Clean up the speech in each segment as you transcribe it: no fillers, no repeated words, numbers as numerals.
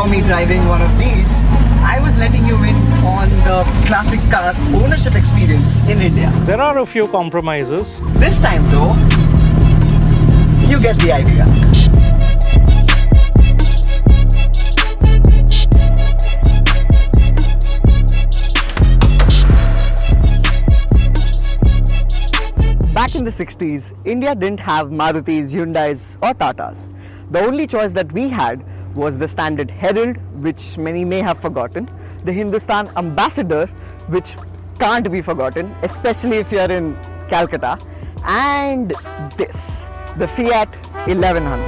saw me driving one of these, I was letting you in on the classic car ownership experience in India. There are a few compromises. This time though, you get the idea. Back in the 60s, India didn't have Marutis, Hyundais or Tatas. The only choice that we had was the standard Herald, which many may have forgotten, the Hindustan Ambassador, which can't be forgotten, especially if you're in Calcutta, and this, the Fiat 1100.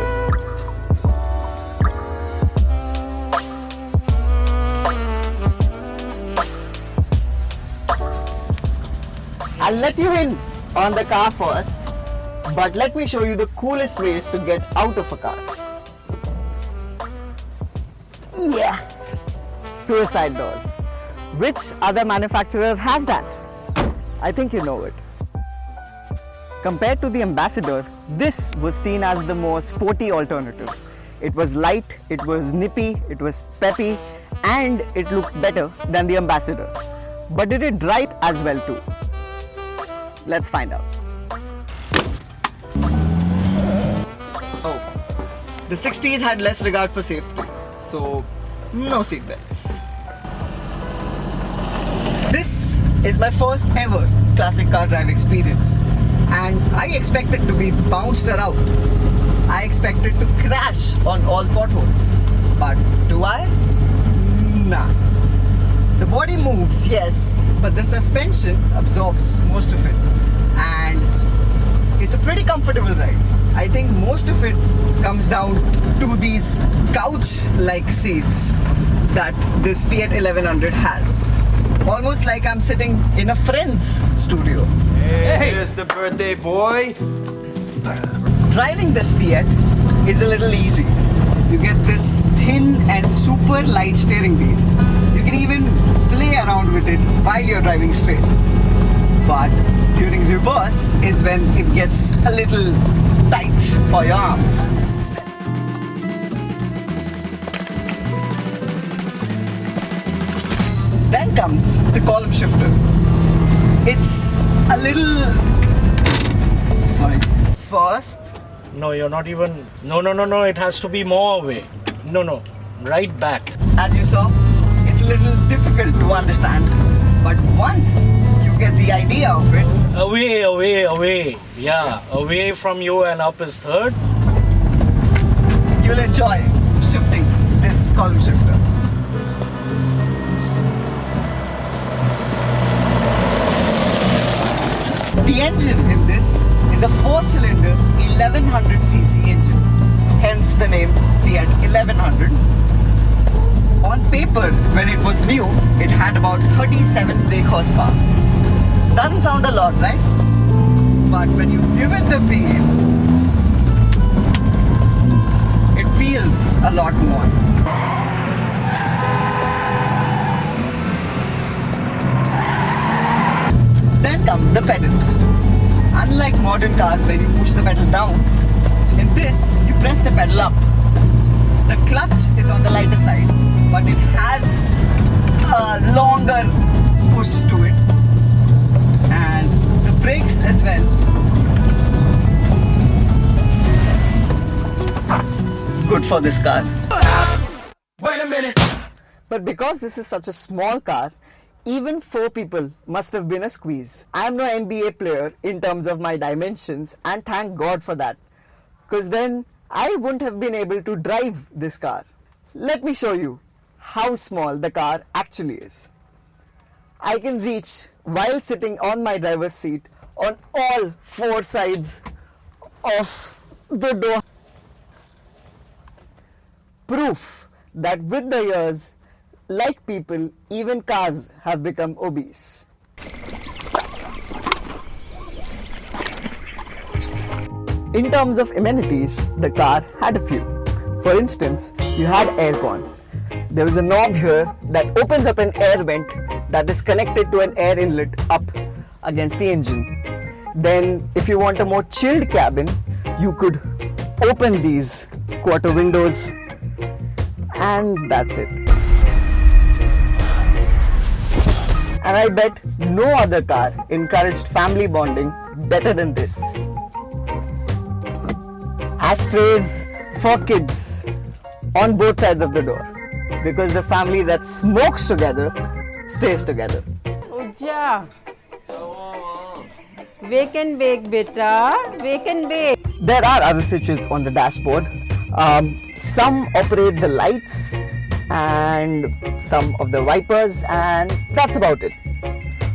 I'll let you in on the car first, but let me show you the coolest ways to get out of a car. Yeah, suicide doors. Which other manufacturer has that? I think you know it. Compared to the Ambassador, this was seen as the more sporty alternative. It was light, it was nippy, it was peppy, and it looked better than the Ambassador. But did it drive as well too? Let's find out. Oh, the 60s had less regard for safety, so no seatbelts. This is my first ever classic car drive experience, and I expected to be bounced around. I expected to crash on all potholes, but do I? Nah. The body moves, yes, but the suspension absorbs most of it, and it's a pretty comfortable ride. I think most of it comes down to these couch-like seats that this Fiat 1100 has. Almost like I'm sitting in a friend's studio. Hey, here's the birthday boy. Driving this Fiat is a little easy. You get this thin and super light steering wheel. You can even play around with it while you're driving straight. But during reverse is when it gets a little tight for your arms. Then comes the column shifter. It's a little... Sorry. First, No, you're not even... No, it has to be more away. No, right back. as you saw, it's a little difficult to understand, but once you get the idea of it, Away. Yeah, away from you and up is third. you'll enjoy shifting this column shifter. The engine in this is a 4-cylinder 1100cc engine, hence the name Fiat 1100. On paper, when it was new, it had about 37 brake horsepower. Doesn't sound a lot, right? But when you give it the wheels, it feels a lot more. Then comes the pedals. Unlike modern cars where you push the pedal down, in this you press the pedal up. The clutch is on the lighter side, but it has a longer push to it, and the brakes as well. Good for this car. Wait a minute. But because this is such a small car, even 4 people must have been a squeeze. I am no NBA player in terms of my dimensions, and thank God for that, because then I wouldn't have been able to drive this car. Let me show you how small the car actually is. I can reach while sitting on my driver's seat on all 4 sides of the door. Proof that with the years, like people, even cars have become obese. In terms of amenities, the car had a few. For instance, you had aircon. There was a knob here that opens up an air vent that is connected to an air inlet up against the engine. Then, if you want a more chilled cabin, you could open these quarter windows And that's it. And I bet no other car encouraged family bonding better than this. Ashtrays for kids on both sides of the door, because the family that smokes together stays together. Ujja. Wake and bake, beta. Wake and bake. There are other switches on the dashboard. Some operate the lights and some of the wipers, and that's about it.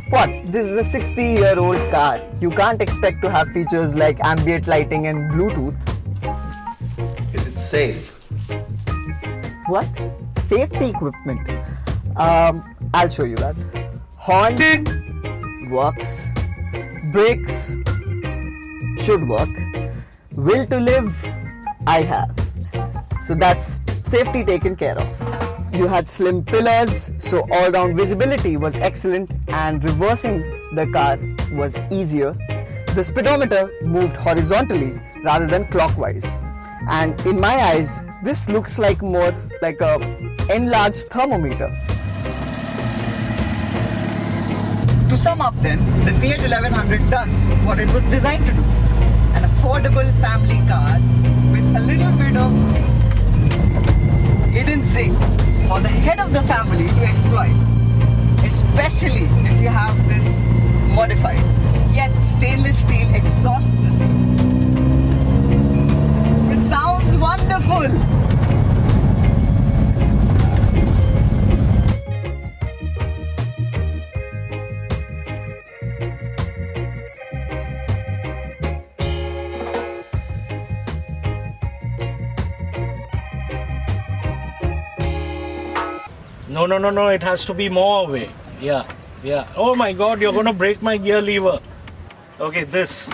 What? This is a 60-year-old car. You can't expect to have features like ambient lighting and Bluetooth. Is it safe? What? Safety equipment. I'll show you that. Horn works. Brakes should work. Will to live, I have. So that's safety taken care of. You had slim pillars, so all-round visibility was excellent, and reversing the car was easier. The speedometer moved horizontally rather than clockwise. And in my eyes, this looks like more like a enlarged thermometer. To sum up then, the Fiat 1100 does what it was designed to do. An affordable family car with a little bit of hidden zing for the head of the family to exploit. Especially if you have this modified, yet stainless steel exhaust system. It sounds wonderful! No, it has to be more away. Yeah. Oh my god, you're gonna break my gear lever. Okay, this.